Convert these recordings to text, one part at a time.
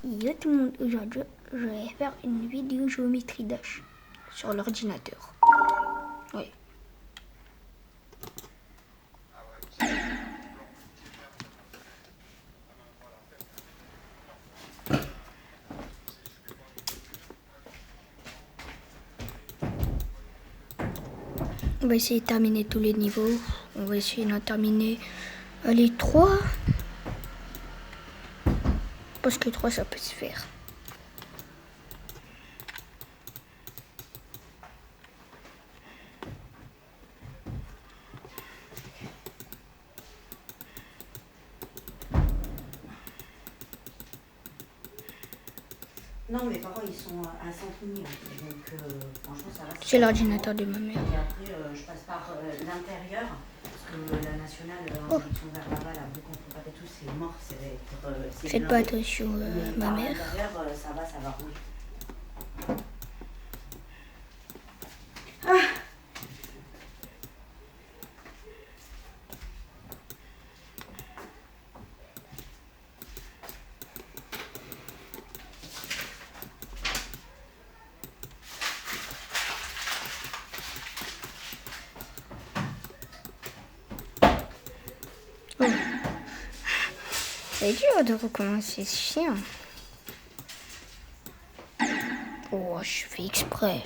Yo tout le monde, aujourd'hui je vais faire une vidéo géométrie Dash sur l'ordinateur. Oui. On va essayer de terminer tous les niveaux. On va essayer d'en terminer les 3. Parce que 3 ça peut se faire. Non, mes parents ils sont à Saint-Denis, donc franchement ça va. C'est l'ordinateur de ma mère. Et après, je passe par l'intérieur, parce que la nationale en direction vers là-bas, la rue contre tous, c'est mort, c'est Faites pas attention ma mère. À l'intérieur, ça va rouler. Oh. C'est dur de recommencer, c'est chiant. Oh, je fais exprès.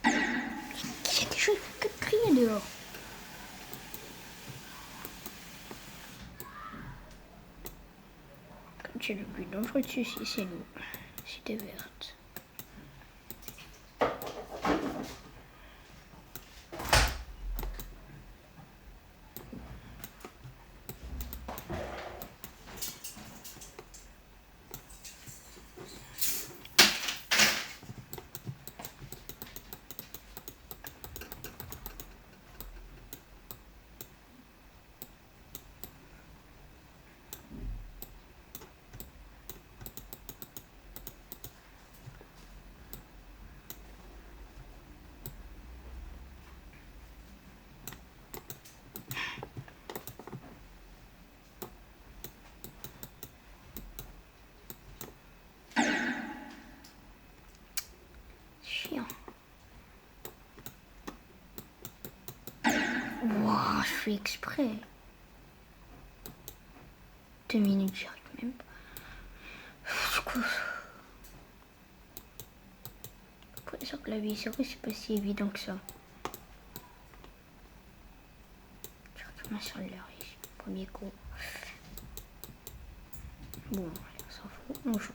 Il y a des choses que de crier dehors. Comme c'est le plus dangereux de ceci, c'est l'eau. C'était verte. Chiant. Wow, je fais exprès. 2 minutes, j'y arrive même pas. Après, sur clavier, c'est vrai, c'est pas si évident que ça. Je retourne sur l'air, premier coup. Bon, allez, on s'en fout, on joue.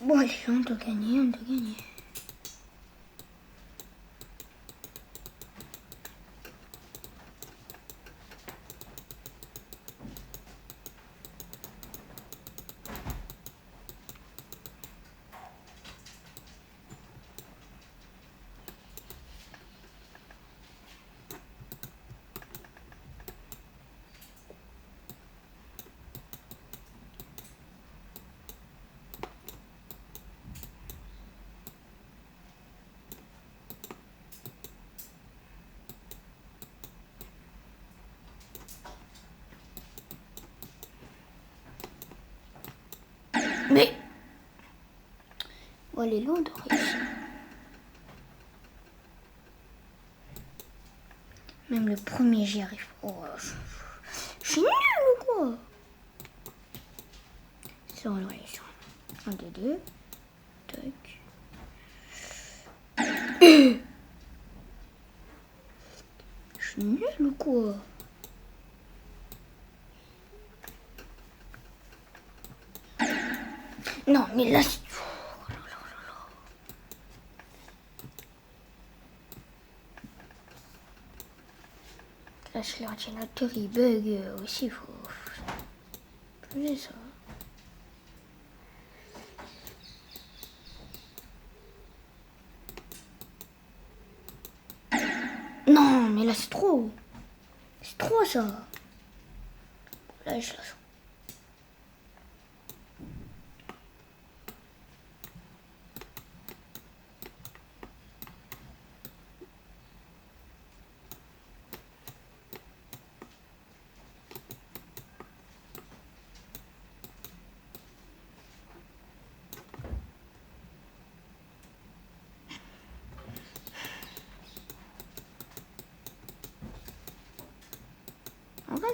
Bon, allez, on doit gagner, on doit gagner. Mais bon, elle est loin de réussir. Même le premier, j'y arrive. Oh, je suis nulle ou quoi? Ça, on réussit. 1, 2, 2. Tac. Je suis nulle ou quoi? Non, mais là, c'est... Oh là là là là. Là, c'est l'ordinateur, il bug aussi, faut... Plus ça. Non, mais là, c'est trop. C'est trop, ça. Là, je la sens.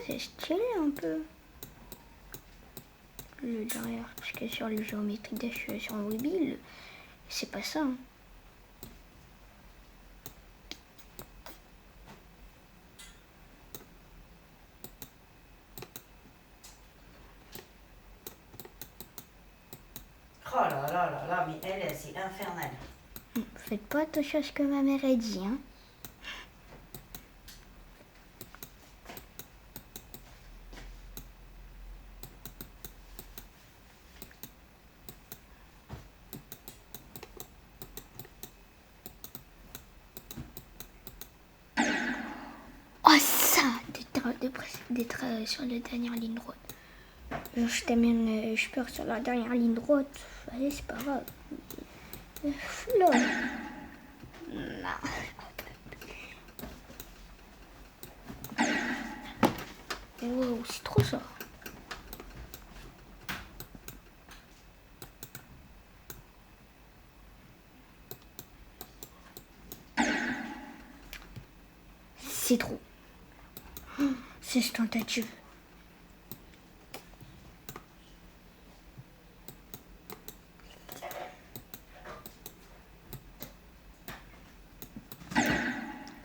c'est stylé un peu. Le derrière, parce que sur le Geometry Dash sur mobile, c'est pas ça. Hein. Oh là là là là, mais elle c'est infernal. Faites pas attention à ce que ma mère a dit, hein. Oh ça, d'être sur la dernière ligne droite. Je t'amène, je pars sur la dernière ligne droite. Allez, c'est pas grave. Là. Non. Wow, c'est trop ça. C'est trop. C'est cette tentative.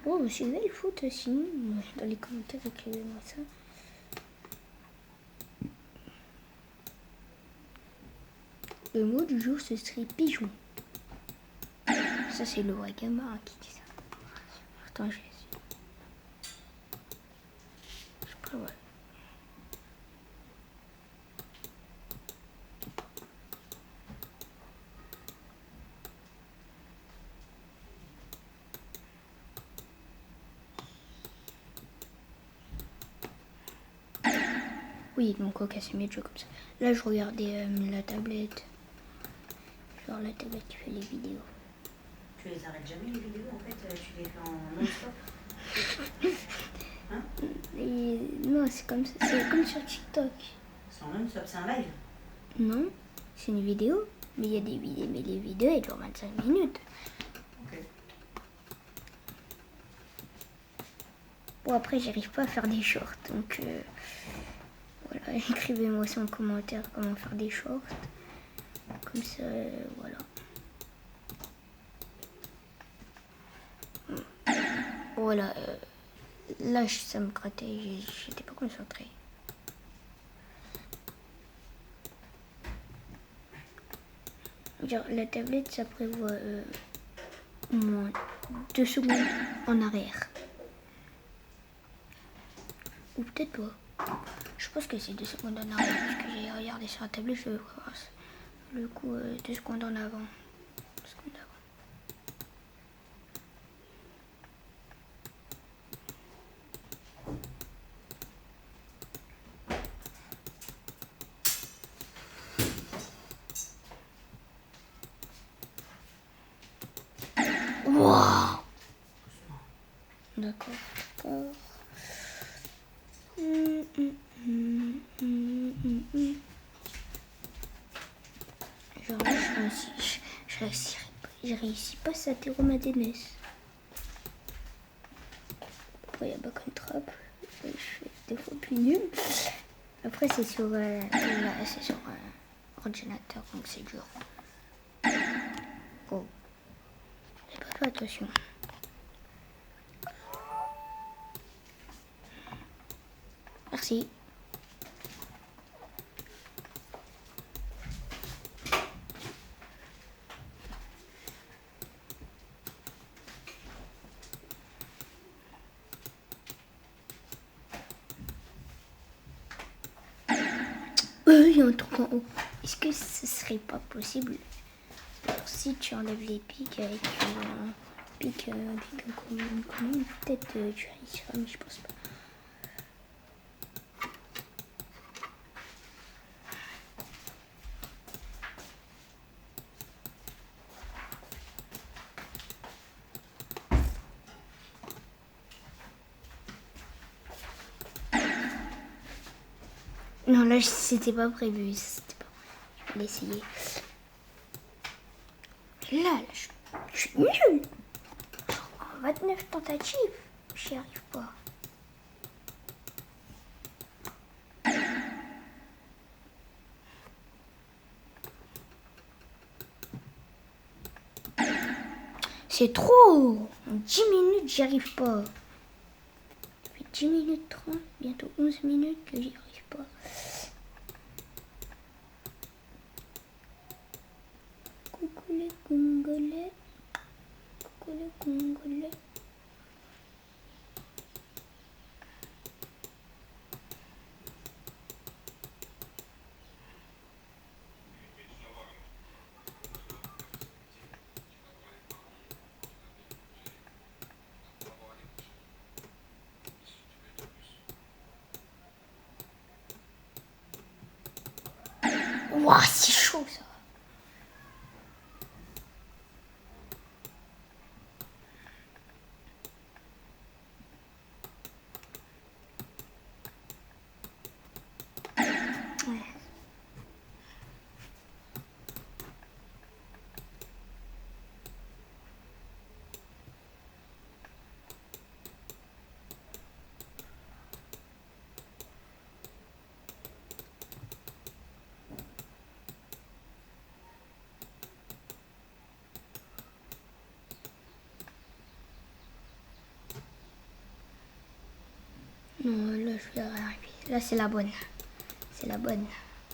Oh, suivez le foot aussi. Dans les commentaires, écrivez-moi ça. Le mot du jour, ce serait pigeon. Ça, c'est le Wagama qui dit ça. Attends, je vais essayer. Je sais pas, ouais. Oui, donc ok, c'est mieux de jouer comme ça. Là, je regardais la tablette. Genre la tablette qui fait les vidéos. Tu les arrêtes jamais les vidéos en fait, tu les fais en non-stop. Hein? Et non, c'est comme ça, c'est comme sur TikTok. C'est en non-stop, c'est un live? Non, c'est une vidéo, mais il y a des vidéos, mais les vidéos elles durent 25 minutes. Ok. Bon après j'arrive pas à faire des shorts, donc voilà, écrivez-moi ça en commentaire comment faire des shorts. Comme ça, voilà. Voilà, là ça me grattait, j'étais pas concentrée. Genre, la tablette ça prévoit au moins 2 secondes en arrière. Ou peut-être pas. Je pense que c'est 2 secondes en arrière parce que j'ai regardé sur la tablette, je vais voir le coup 2 secondes en avant. 2 secondes avant. Wow. D'accord, d'accord. Genre là, je réussis pas à Théorème Denes. Après, il y a Back on Trap. Je fais 2 fois plus nul. Après, c'est sur ordinateur, donc c'est dur. Oh. J'ai pas fait attention. Merci. Il y a un truc en haut. Est-ce que ce serait pas possible si tu enlèves les pics avec un pic commun, peut-être tu réussiras, mais je pense pas. Non, là, c'était pas prévu. C'était pas... Je vais l'essayer. Là, je suis nulle. 29 tentatives. J'y arrive pas. C'est trop. En 10 minutes, j'y arrive pas. Ça fait 10 minutes 30, bientôt 11 minutes que j'y arrive pas. Coucou les Congolais. Coucou les Congolais. Ouah, c'est chaud ça. Ouais. Non, là, je vais arriver. Là, c'est la bonne. C'est la bonne.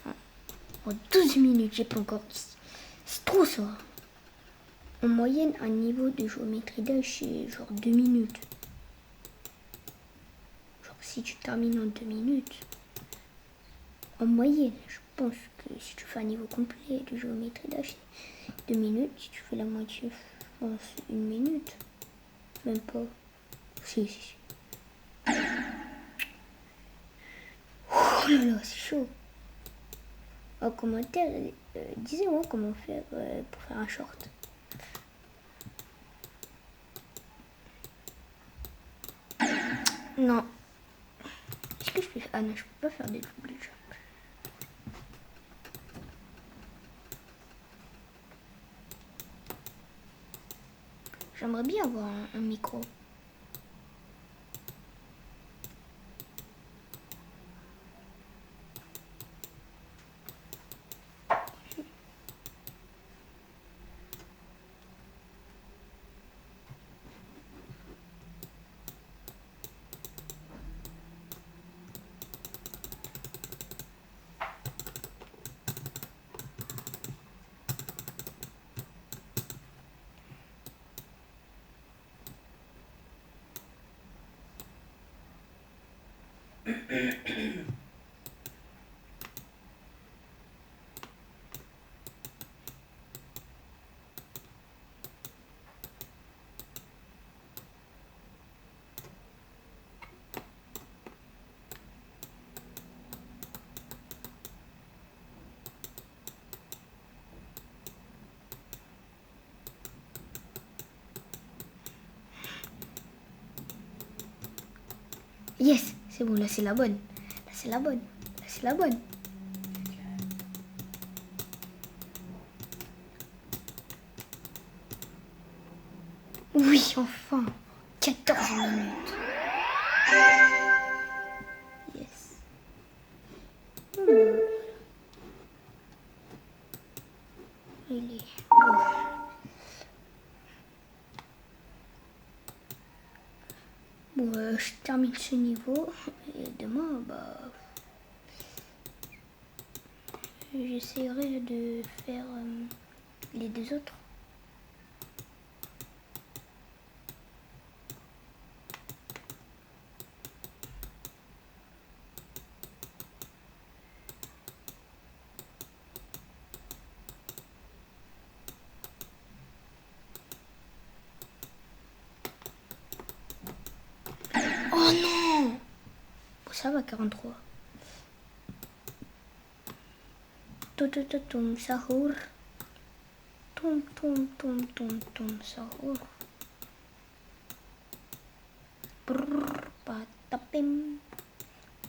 En 12 minutes, j'ai pas encore dit. C'est trop ça. En moyenne, un niveau de géométrie d'âge, c'est genre 2 minutes. Genre, si tu termines en 2 minutes, en moyenne, je pense que si tu fais un niveau complet de géométrie d'âge, c'est 2 minutes. Si tu fais la moitié, je pense 1 minute. Même pas. Si. Oh là là, c'est chaud. En commentaire, disez-moi comment faire pour faire un short. Non. Est-ce que je peux faire... Ah non, je peux pas faire des double jump. J'aimerais bien avoir un micro. Yes, c'est bon, là c'est la bonne. Là c'est la bonne. Là c'est la bonne. Oui, enfin. 14 minutes. Yes. Il est bon. Bon, je termine ce niveau. Et demain, bah... j'essaierai de faire les deux autres. Oh non! Bon, ça va, 43. Tum sahur. Tum sahur. Brrr patapim.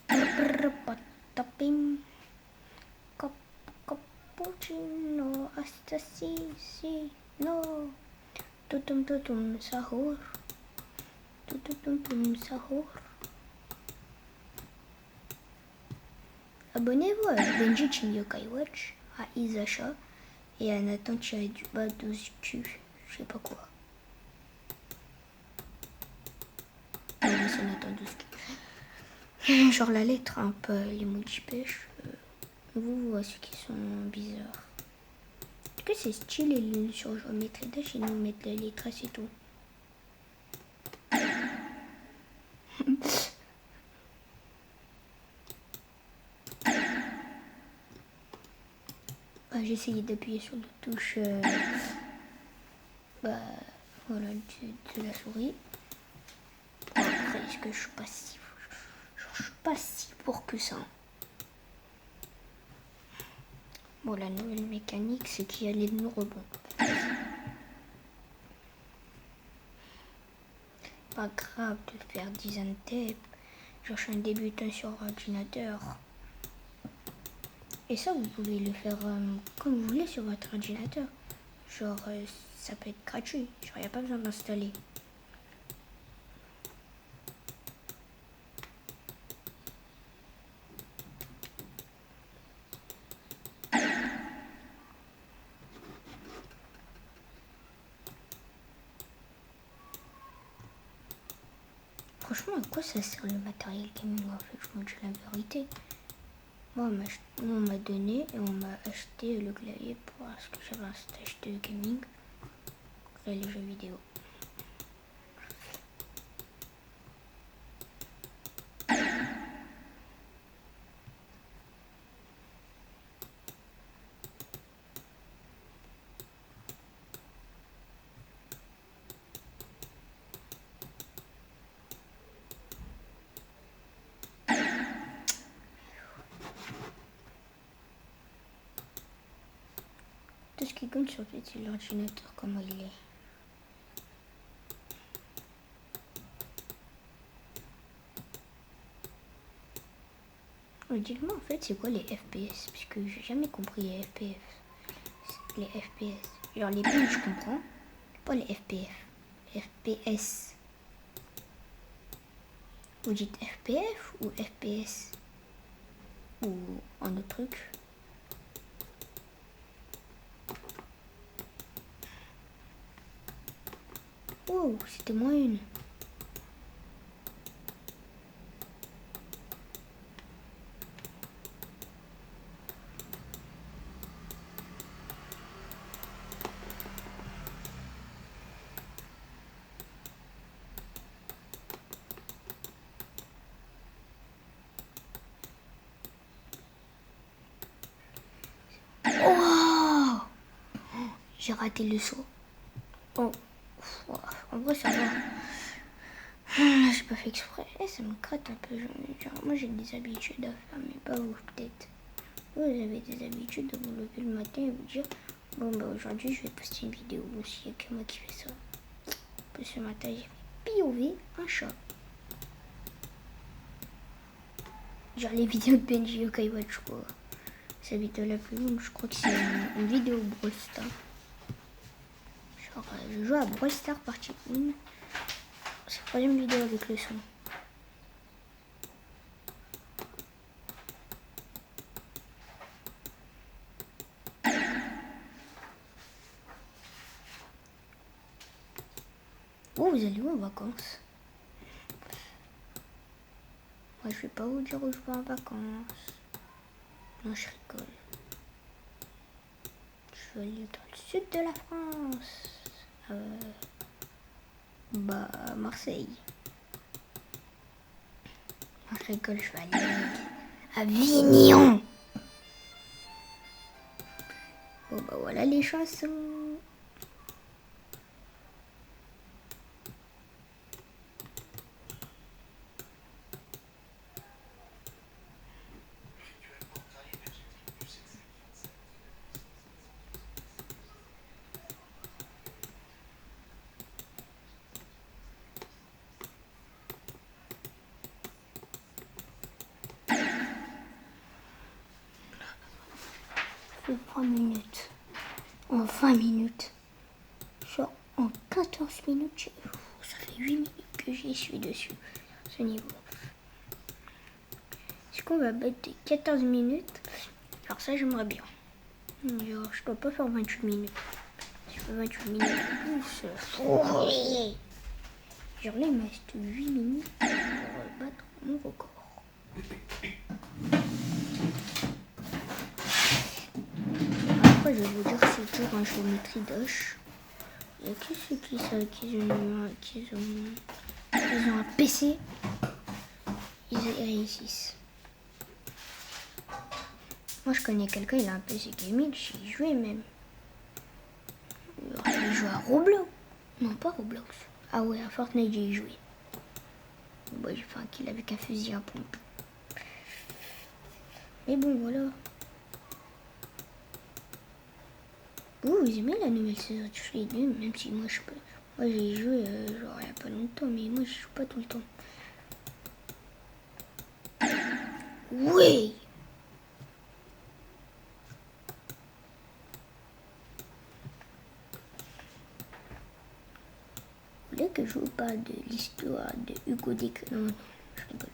Brrr patapim. Cappuccino hasta si no. Tum sahur. Tum sahur. Abonnez-vous à Benji Yokai Watch, à Isacha et à Nathan-du-bas 12Q, je sais pas quoi. dessinateur de ski. Genre la lettre, un peu l'emoji pêche. Vous voyez ceux qui sont bizarres. Est-ce que c'est stylé sur Geometry Dash et nous mettre les traces et tout. J'ai essayé d'appuyer sur la touche voilà, de la souris. Après, est-ce que je suis pas si... je suis pas si fort que ça. Bon, la nouvelle mécanique, c'est qu'il y a les nœuds rebonds. Pas grave de faire design tape. Genre, je suis un débutant sur ordinateur. Et ça, vous pouvez le faire comme vous voulez sur votre ordinateur. Genre, ça peut être gratuit. Genre, il n'y a pas besoin d'installer. Franchement, à quoi ça sert le matériel gaming en fait? Je me dis la vérité. Moi, on m'a donné et on m'a acheté le clavier parce que j'avais un stage de gaming. Et les jeux vidéo. Tout ce qui compte sur fait, c'est l'ordinateur, comment il est. Dites-moi en fait, c'est quoi les FPS? Puisque j'ai jamais compris les FPS. Les FPS. Genre les pings, je comprends. Pas les FPS. Vous dites FPF ou FPS? Ou un autre truc? Oh, c'était moins une. Oh, j'ai raté le saut. Oh, en vrai ça va. J'ai pas fait exprès. Ça me gratte un peu. Genre, moi j'ai des habitudes à faire, mais pas vous peut-être. Vous avez des habitudes de vous lever le matin et vous dire bon bah aujourd'hui je vais poster une vidéo. Bon, s'il n'y a que moi qui fais ça. Puis ce matin j'ai fait POV un chat. Genre les vidéos de Benji Yokai Watch quoi. Sa vidéo la plus longue, je crois que c'est une vidéo Brawl Stars. Genre je joue à Brawl Stars partie 1. C'est la troisième vidéo avec le son. Oh, vous allez où en vacances? Moi, je vais pas vous dire où je vais en vacances. Non, je rigole. Je vais aller dans le sud de la France. Marseille. Non, je rigole, je vais aller à Avignon. Bon, bah voilà les chansons. fait 20 minutes. En 20 minutes. Genre en 14 minutes. Ça fait 8 minutes que j'y suis dessus. Ce niveau. Est-ce qu'on va mettre 14 minutes? Alors ça j'aimerais bien. Genre je dois pas faire 28 minutes. Si je fais 28 minutes plus. Oui. Genre là, il me reste 8 minutes pour battre mon record. Après, je vais vous dire, c'est toujours un géométrie Dash. Il y a que ceux qui ont un PC, ils réussissent. Moi, je connais quelqu'un, il a un PC gaming, j'y joué même. Il joue à Roblox. Non, pas Roblox. Ah ouais, à Fortnite, j'ai joué. Bon, j'ai fait un kill avec un fusil à pompe. Mais bon, voilà. Vous aimez la nouvelle saison de Free 2, même si moi, je peux. Moi, j'ai joué genre il n'y a pas longtemps, mais moi, je joue pas tout le temps. Oui! Vous voulez que je vous parle de l'histoire de Hugo Décrypte? Non, je rigole.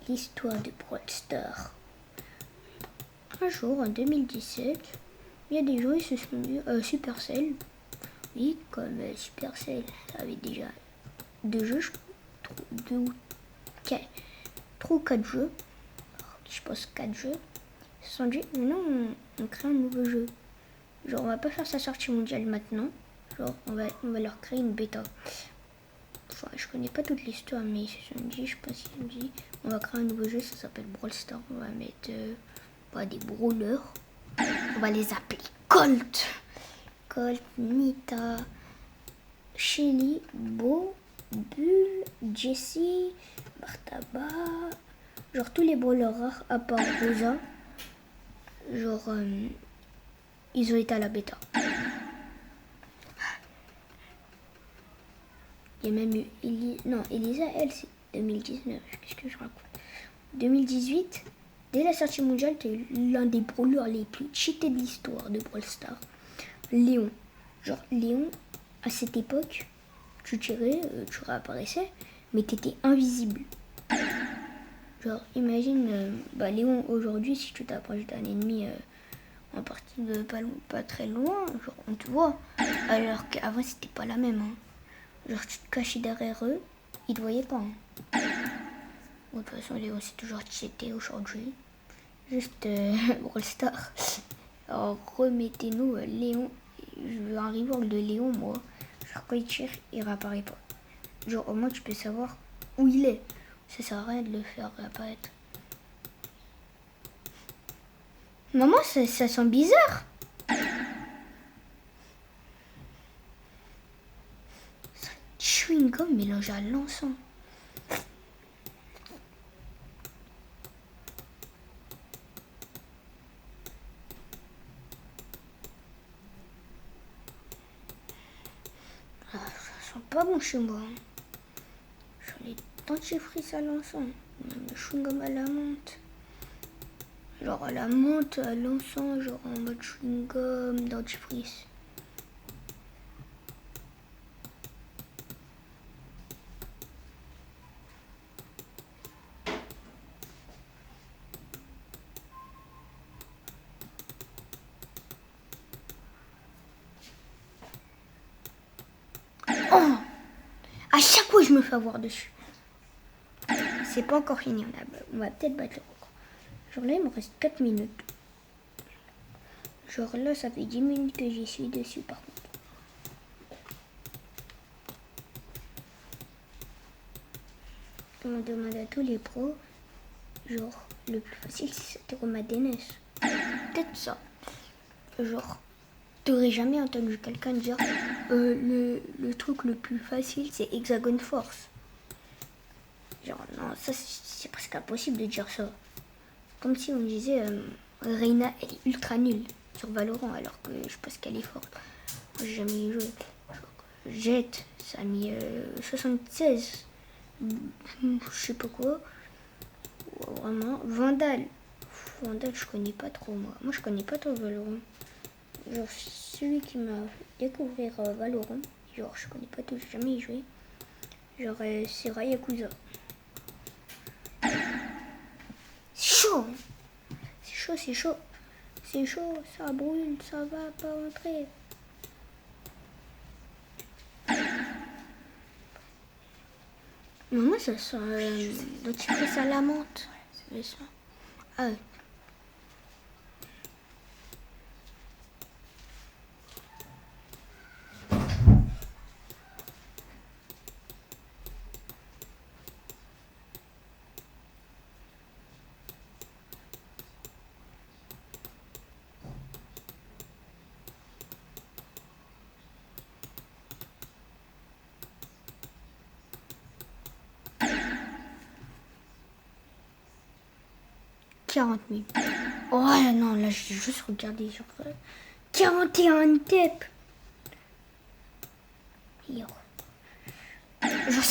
L'histoire de Brawl Stars. Un jour, en 2017, il y a des gens qui se sont dit Supercell. Oui, comme Supercell avait déjà 2 jeux, 3 ou 4 jeux. Je pense 4 jeux. Ils se sont dit, maintenant on crée un nouveau jeu. Genre, on va pas faire sa sortie mondiale maintenant. Genre, on va leur créer une bêta. Enfin, je connais pas toute l'histoire, mais ils se sont dit, je pense qu'ils ont dit, on va créer un nouveau jeu, ça s'appelle Brawl Stars. On va mettre des brawlers. On va les appeler Colt. Colt, Nita, Shelly, Bo, Bull, Jessie, Bartaba. Genre tous les brawlers rares à part Rosa. Genre, ils ont été à la bêta. Il y a même eu Elisa, elle, c'est 2019. Qu'est-ce que je raconte? 2018, dès la sortie mondiale, tu as eu l'un des brawlers les plus cheatés de l'histoire de Brawl Stars. Léon. Genre, Léon, à cette époque, tu tirais, tu réapparaissais, mais tu étais invisible. Genre, imagine, Léon, aujourd'hui, si tu t'approches d'un ennemi en partie de pas très loin, genre, on te voit. Alors qu'avant, c'était pas la même. Hein. Genre, tu te cachais derrière eux, ils te voyaient pas. Hein. Bon, de toute façon, Léon, c'est toujours cheaté aujourd'hui. Juste Brawl Stars. Alors, remettez-nous Léon. Je veux un rework de Léon, moi. Genre, quand il tire, il réapparaît pas. Genre, au moins, tu peux savoir où il est. Ça sert à rien de le faire réapparaître. Maman, ça sent bizarre. Chewing-gum mélangé à l'encens. Ah, ça sent pas bon chez moi. Genre les dentifrices à l'encens. Le chewing-gum à la menthe. Genre à la menthe, à l'encens, genre en mode chewing-gum, dentifrice. Oh! À chaque fois, je me fais avoir dessus. C'est pas encore fini. On va peut-être battre le record. Genre là, il me reste 4 minutes. Genre là, ça fait 10 minutes que j'y suis dessus par contre. On demande à tous les pros. Genre, le plus facile, c'était Romadenes. Peut-être ça. Genre, t'aurais jamais entendu quelqu'un dire le truc le plus facile, c'est Hexagon Force. Genre, non, ça, c'est presque impossible de dire ça. Comme si on disait Reina, elle est ultra nulle sur Valorant, alors que je pense qu'elle est forte. Moi, j'ai jamais joué. Jet, ça a mis 76. Je sais pas quoi. Vraiment. Vandal, je connais pas trop, moi. Moi, je connais pas trop Valorant. Genre, celui qui m'a fait découvrir Valorant, genre, je connais pas tout, j'ai jamais y joué. Genre, c'est Rayakuza. C'est chaud, hein. C'est chaud, c'est chaud. C'est chaud, ça brûle, ça va pas entrer. Mais moi, ça sent dentifrice à la menthe. Mais ça. Ah ouais. « 40 minutes. Oh non, là, j'ai juste regardé sur 41 TEP. Yo. Genre,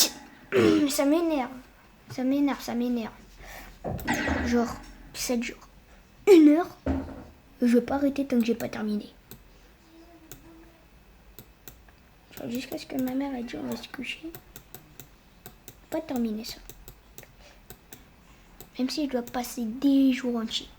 ça m'énerve. Ça m'énerve. Genre, 7 jours. 1 heure. Je vais pas arrêter tant que j'ai pas terminé. Genre, jusqu'à ce que ma mère a dit on va se coucher. Pas terminer ça. Même si je dois passer des jours entiers.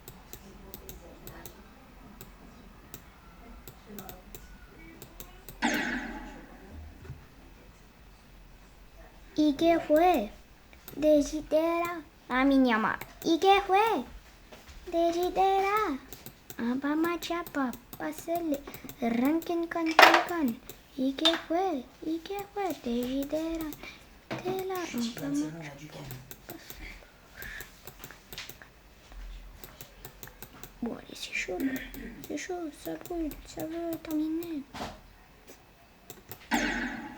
¿Y qué fue? Desidera. A mi llama. ¿Y qué fue? Desidera. Abama chapa. Pasele. Rankin con. ¿Y qué fue? Desidera. Tela. Abama chapa. Bon, allez, c'est chaud, là. C'est chaud, ça brûle, ça veut terminer.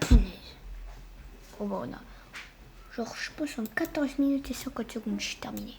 Punaise. Oh, bon, non. Genre, je pense en 14 minutes et 50 secondes, je suis terminée.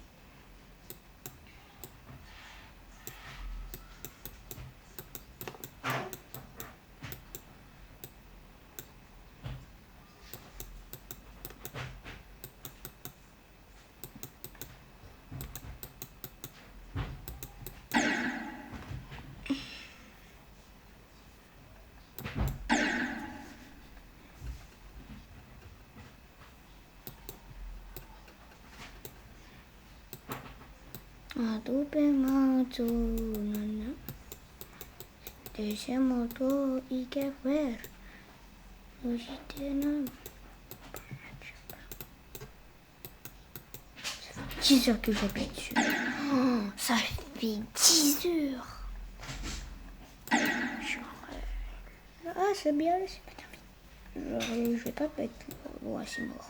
Atupe nana. Dejemos todo y qué fue. 10 heures que j'appuie dessus. Oh, ça fait 10 heures. Ah, c'est bien, c'est pas terminé. Genre, je vais pas être... Ouais, c'est mort.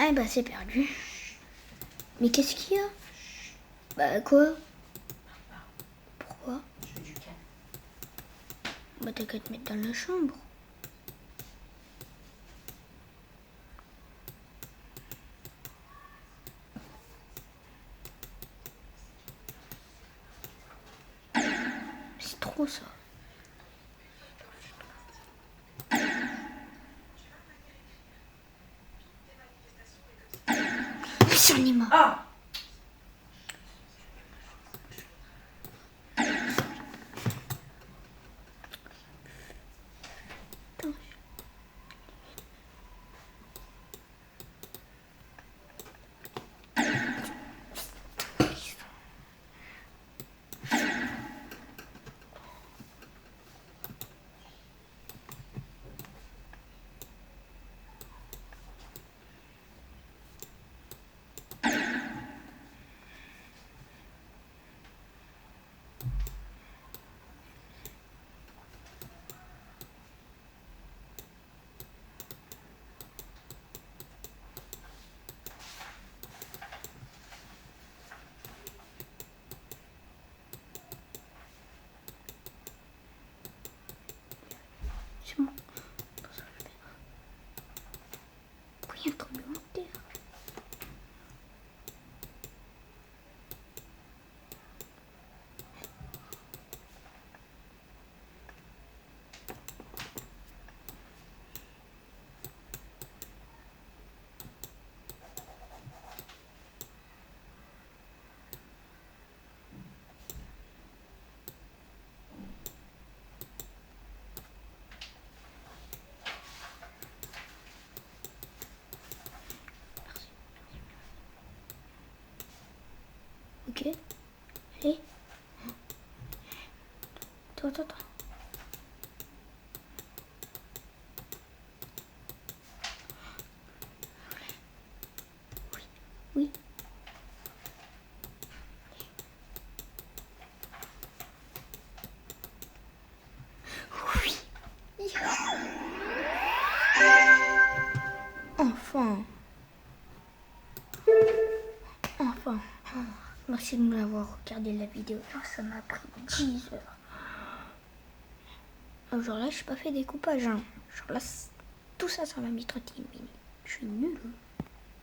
Ah bah c'est perdu. Mais qu'est-ce qu'il y a? Bah quoi? Pourquoi? Je veux du calme. Bah t'as qu'à te mettre dans la chambre. C'est trop ça. C'est un immense. Ah! Attends, attends, attends. Oui. Oui. Enfin. Enfin. Merci de me l'avoir regardé la vidéo. Genre, ça m'a pris 10 heures. Genre là, je n'ai pas fait découpage. Hein. Genre là, tout ça, ça m'a mis 31 minutes. Je suis nulle.